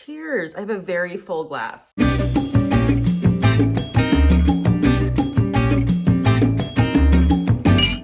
Cheers. I have a very full glass.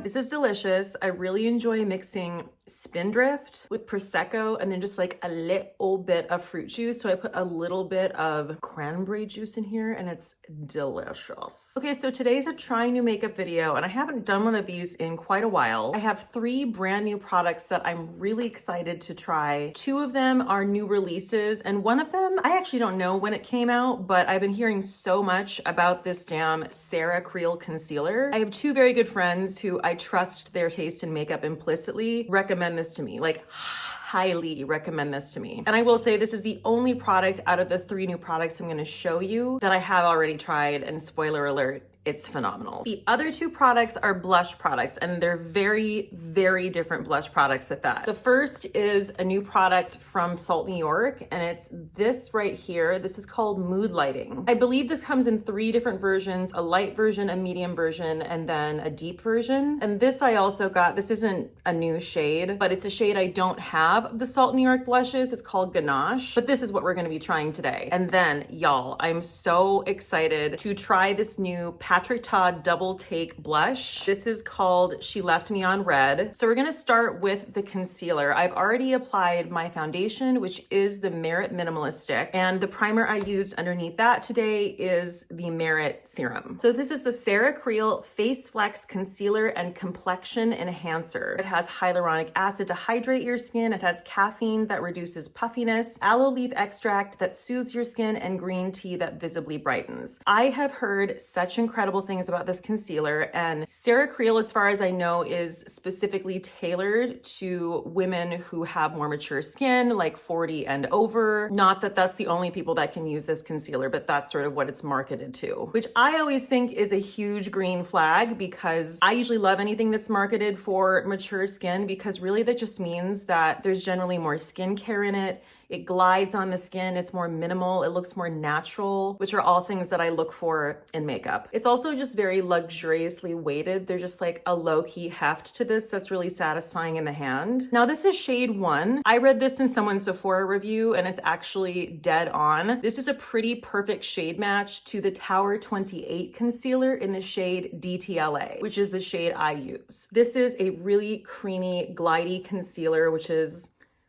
This is delicious. I really enjoy mixing Spindrift with Prosecco and then just like a little bit of fruit juice. So I put a little bit of cranberry juice in here and it's delicious. Okay, so today's a trying new makeup video and I haven't done one of these in quite a while. I have 3 brand new products that I'm really excited to try. 2 of them are new releases and one of them, I actually don't know when it came out, but I've been hearing so much about this damn Sarah Creal concealer. I have 2 very good friends who I trust their taste in makeup implicitly recommend this to me, like highly recommend this to me. And I will say this is the only product out of the 3 new products I'm going to show you that I have already tried, and spoiler alert, it's phenomenal. The other 2 products are blush products and they're very, very different blush products at that. The first is a new product from Salt New York and it's this right here. This is called Mood Lighting. I believe this comes in 3 different versions, a light version, a medium version, and then a deep version. And this I also got, this isn't a new shade, but it's a shade I don't have of the Salt New York blushes. It's called Ganache, but this is what we're gonna be trying today. And then y'all, I'm so excited to try this new Patrick Ta Double Take Blush. This is called She Left Me on Red. So we're gonna start with the concealer. I've already applied my foundation, which is the Merit Minimalist Stick, and the primer I used underneath that today is the Merit Serum. So this is the Sarah Creal Face Flex Concealer and Complexion Enhancer. It has hyaluronic acid to hydrate your skin. It has caffeine that reduces puffiness, aloe leaf extract that soothes your skin, and green tea that visibly brightens. I have heard such incredible things about this concealer, and Sarah Creal, as far as I know, is specifically tailored to women who have more mature skin, like 40 and over. Not that that's the only people that can use this concealer, but that's sort of what it's marketed to, which I always think is a huge green flag because I usually love anything that's marketed for mature skin because really that just means that there's generally more skincare in it. It glides on the skin, it's more minimal, it looks more natural, which are all things that I look for in makeup. It's also just very luxuriously weighted. There's just like a low-key heft to this that's really satisfying in the hand. Now this is shade 1. I read this in someone's Sephora review and it's actually dead on. This is a pretty perfect shade match to the Tower 28 concealer in the shade DTLA, which is the shade I use. This is a really creamy, glidey concealer, which is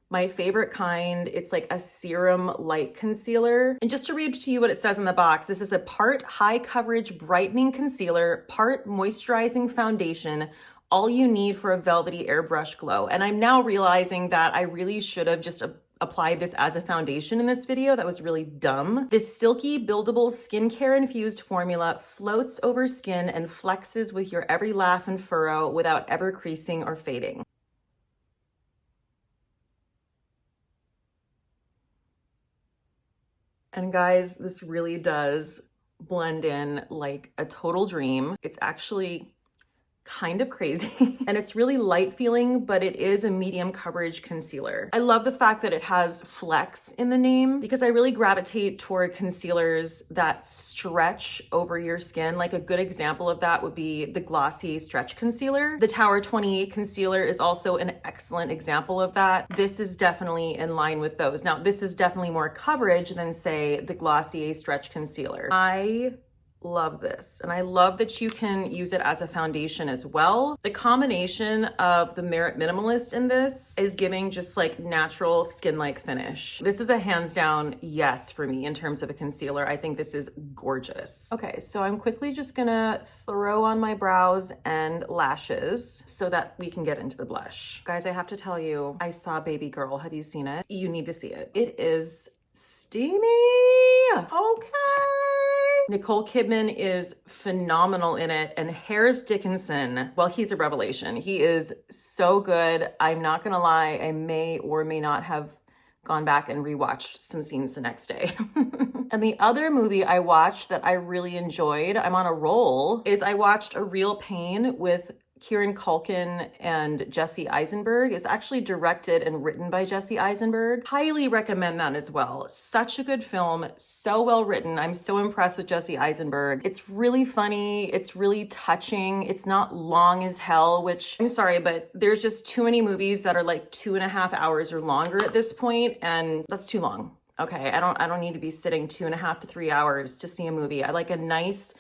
my favorite kind. It's like a serum light concealer. And just to read to you what it says in the box, this is a part high coverage brightening concealer, part moisturizing foundation, all you need for a velvety airbrush glow. And I'm now realizing that I really should have just applied this as a foundation in this video. That was really dumb. This silky, buildable skincare infused formula floats over skin and flexes with your every laugh and furrow without ever creasing or fading. And guys, this really does blend in like a total dream. It's actually kind of crazy and it's really light feeling, but it is a medium coverage concealer. I love the fact that it has flex in the name because I really gravitate toward concealers that stretch over your skin. Like a good example of that would be the Glossier Stretch Concealer. The Tower 28 concealer is also an excellent example of that. This is definitely in line with those. Now, this is definitely more coverage than say the Glossier Stretch Concealer. I love this. And I love that you can use it as a foundation as well. The combination of the Merit Minimalist in this is giving just like natural skin-like finish. This is a hands down yes for me in terms of a concealer. I think this is gorgeous. Okay, so I'm quickly just gonna throw on my brows and lashes so that we can get into the blush. Guys, I have to tell you, I saw Baby Girl. Have you seen it? You need to see it. It is steamy. Okay. Nicole Kidman is phenomenal in it, and Harris Dickinson, well, he's a revelation. He is so good. I'm not gonna lie, I may or may not have gone back and rewatched some scenes the next day. And the other movie I watched that I really enjoyed, I'm on a roll, is I watched A Real Pain with Kieran Culkin and Jesse Eisenberg. Is actually directed and written by Jesse Eisenberg. Highly recommend that as well. Such a good film, so well written. I'm so impressed with Jesse Eisenberg. It's really funny, it's really touching, it's not long as hell, which I'm sorry, but there's just too many movies that are like 2.5 hours or longer at this point, and that's too long. Okay, I don't need to be sitting 2.5 to 3 hours to see a movie. I like a nice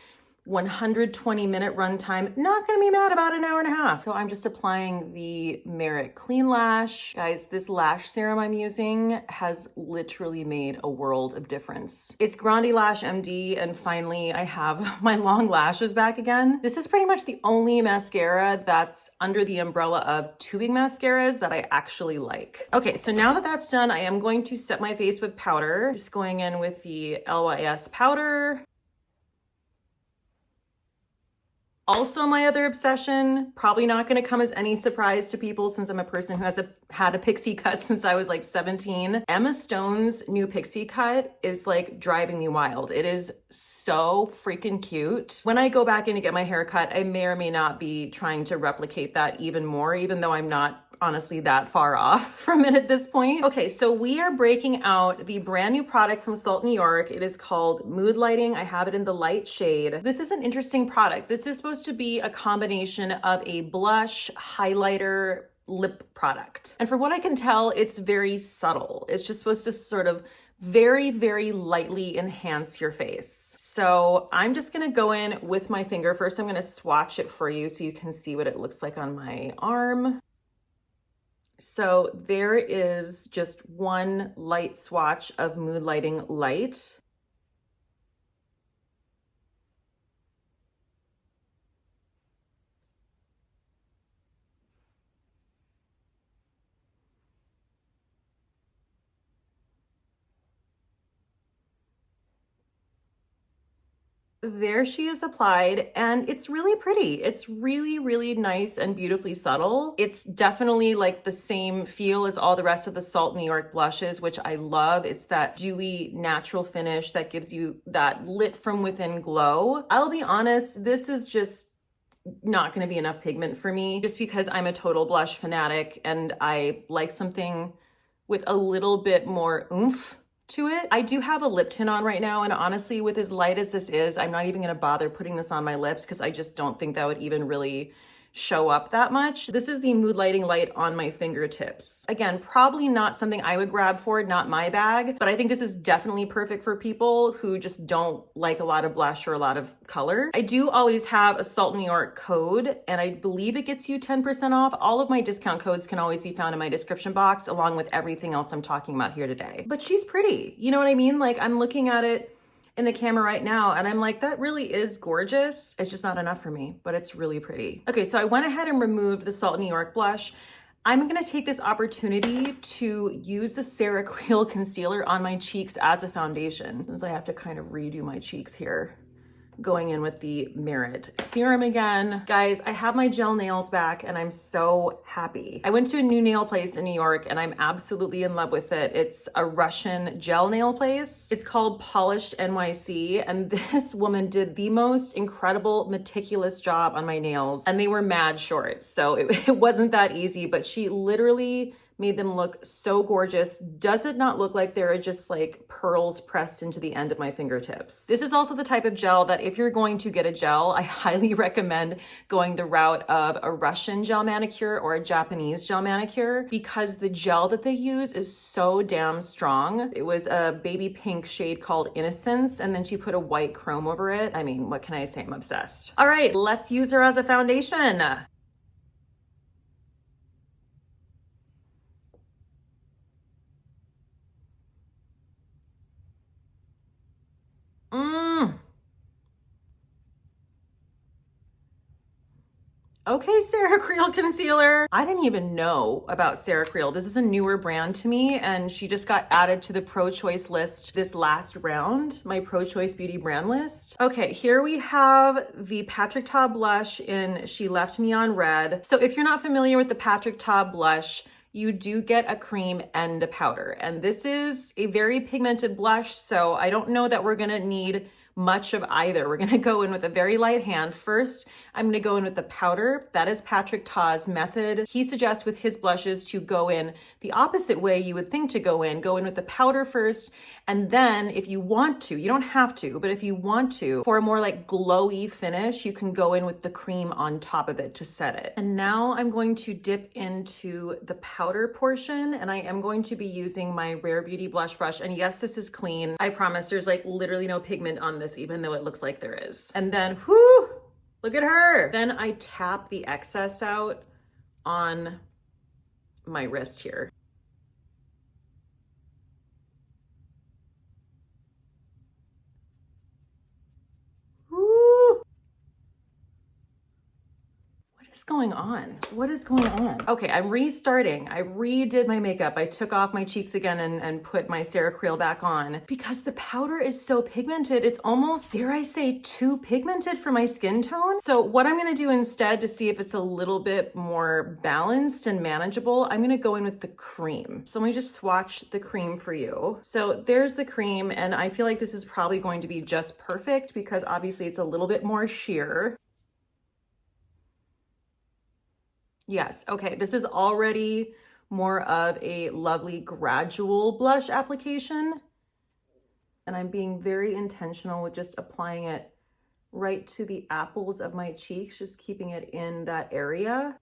120-minute runtime. Not gonna be mad about an hour and a half. So I'm just applying the Merit Clean Lash. Guys, this lash serum I'm using has literally made a world of difference. It's Grande Lash MD, and finally I have my long lashes back again. This is pretty much the only mascara that's under the umbrella of tubing mascaras that I actually like. Okay, so now that that's done, I am going to set my face with powder. Just going in with the LYS powder. Also, my other obsession, probably not going to come as any surprise to people since I'm a person who has had a pixie cut since I was like 17. Emma Stone's new pixie cut is like driving me wild. It is so freaking cute. When I go back in to get my hair cut, I may or may not be trying to replicate that even more, even though I'm not honestly that far off from it at this point. Okay, so we are breaking out the brand new product from Salt New York. It is called Mood Lighting. I have it in the light shade. This is an interesting product. This is supposed to be a combination of a blush, highlighter, lip product. And from what I can tell, it's very subtle. It's just supposed to sort of very, very lightly enhance your face. So I'm just gonna go in with my finger. First, I'm gonna swatch it for you so you can see what it looks like on my arm. So there is just one light swatch of Mood Lighting Light. There she is applied, and it's really pretty. It's really, really nice and beautifully subtle. It's definitely like the same feel as all the rest of the Salt New York blushes, which I love. It's that dewy, natural finish that gives you that lit from within glow. I'll be honest, this is just not going to be enough pigment for me just because I'm a total blush fanatic and I like something with a little bit more oomph to it. I do have a lip tint on right now, and honestly, with as light as this is, I'm not even gonna bother putting this on my lips because I just don't think that would even really show up that much. This is the Mood Lighting Light on my fingertips. Again, probably not something I would grab for, not my bag, but I think this is definitely perfect for people who just don't like a lot of blush or a lot of color. I do always have a Salt New York code, and I believe it gets you 10% off. All of my discount codes can always be found in my description box, along with everything else I'm talking about here today. But she's pretty, you know what I mean? Like, I'm looking at it in the camera right now, and I'm like, that really is gorgeous. It's just not enough for me, but it's really pretty. Okay, so I went ahead and removed the Salt New York blush. I'm gonna take this opportunity to use the Sarah Creal concealer on my cheeks as a foundation, since I have to kind of redo my cheeks here. Going in with the Merit serum again. Guys, I have my gel nails back and I'm so happy. I went to a new nail place in New York and I'm absolutely in love with it. It's a Russian gel nail place. It's called Polished NYC, and this woman did the most incredible, meticulous job on my nails, and they were mad short, so it wasn't that easy, but she literally made them look so gorgeous. Does it not look like there are just like pearls pressed into the end of my fingertips? This is also the type of gel that if you're going to get a gel, I highly recommend going the route of a Russian gel manicure or a Japanese gel manicure, because the gel that they use is so damn strong. It was a baby pink shade called Innocence, and then she put a white chrome over it. I mean, what can I say? I'm obsessed. All right, let's use her as a foundation. Okay, Sarah Creal concealer. I didn't even know about Sarah Creal. This is a newer brand to me, and she just got added to the pro-choice list this last round, my pro-choice beauty brand list. Okay, here we have the Patrick Ta blush in She Left Me on Red. So if you're not familiar with the Patrick Ta blush, you do get a cream and a powder. And this is a very pigmented blush, so I don't know that we're gonna need much of either. We're gonna go in with a very light hand. First, I'm gonna go in with the powder. That is Patrick Ta's method. He suggests with his blushes to go in the opposite way you would think to go in with the powder first, And then if you want to, you don't have to, but if you want to, for a more like glowy finish, you can go in with the cream on top of it to set it. And now I'm going to dip into the powder portion, and I am going to be using my Rare Beauty blush brush. And yes, this is clean. I promise there's like literally no pigment on this, even though it looks like there is. And then, whoo, look at her. Then I tap the excess out on my wrist here. Woo. What is going on? What is going on? Okay, I'm restarting. I redid my makeup. I took off my cheeks again and put my Creal back on because the powder is so pigmented. It's almost, dare I say, too pigmented for my skin tone. So what I'm gonna do instead to see if it's a little bit more balanced and manageable, I'm gonna go in with the cream. So let me just swatch the cream for you. So there's the cream, and I feel like this is probably going to be just perfect because obviously it's a little bit more sheer. Yes, okay, this is already more of a lovely gradual blush application. And I'm being very intentional with just applying it right to the apples of my cheeks, just keeping it in that area.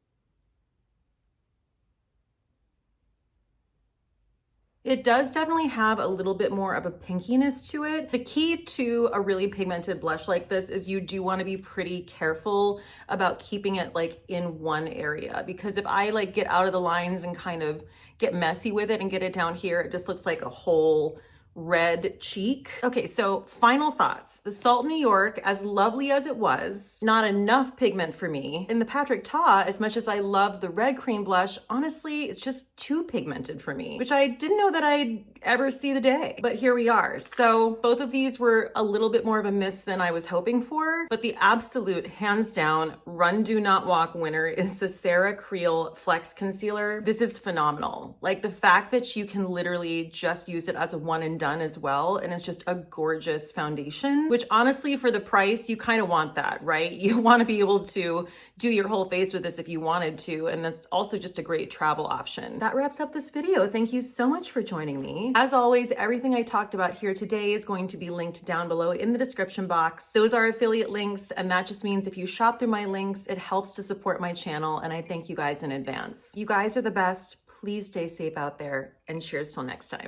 It does definitely have a little bit more of a pinkiness to it. The key to a really pigmented blush like this is you do want to be pretty careful about keeping it like in one area, because if I like get out of the lines and kind of get messy with it and get it down here, it just looks like a whole red cheek. Okay, so final thoughts. The Salt New York, as lovely as it was, not enough pigment for me. In the Patrick Ta, as much as I love the red cream blush, honestly, it's just too pigmented for me, which I didn't know that I'd ever see the day, but here we are. So both of these were a little bit more of a miss than I was hoping for, but the absolute hands down run do not walk winner is the Creal Flex Concealer. This is phenomenal. Like the fact that you can literally just use it as a one and done as well, and it's just a gorgeous foundation, which honestly for the price you kind of want that, right? You want to be able to do your whole face with this if you wanted to, and that's also just a great travel option. That wraps up this video. Thank you so much for joining me. As always, everything I talked about here today is going to be linked down below in the description box. Those are affiliate links, and that just means if you shop through my links, it helps to support my channel, and I thank you guys in advance. You guys are the best. Please stay safe out there, and cheers till next time.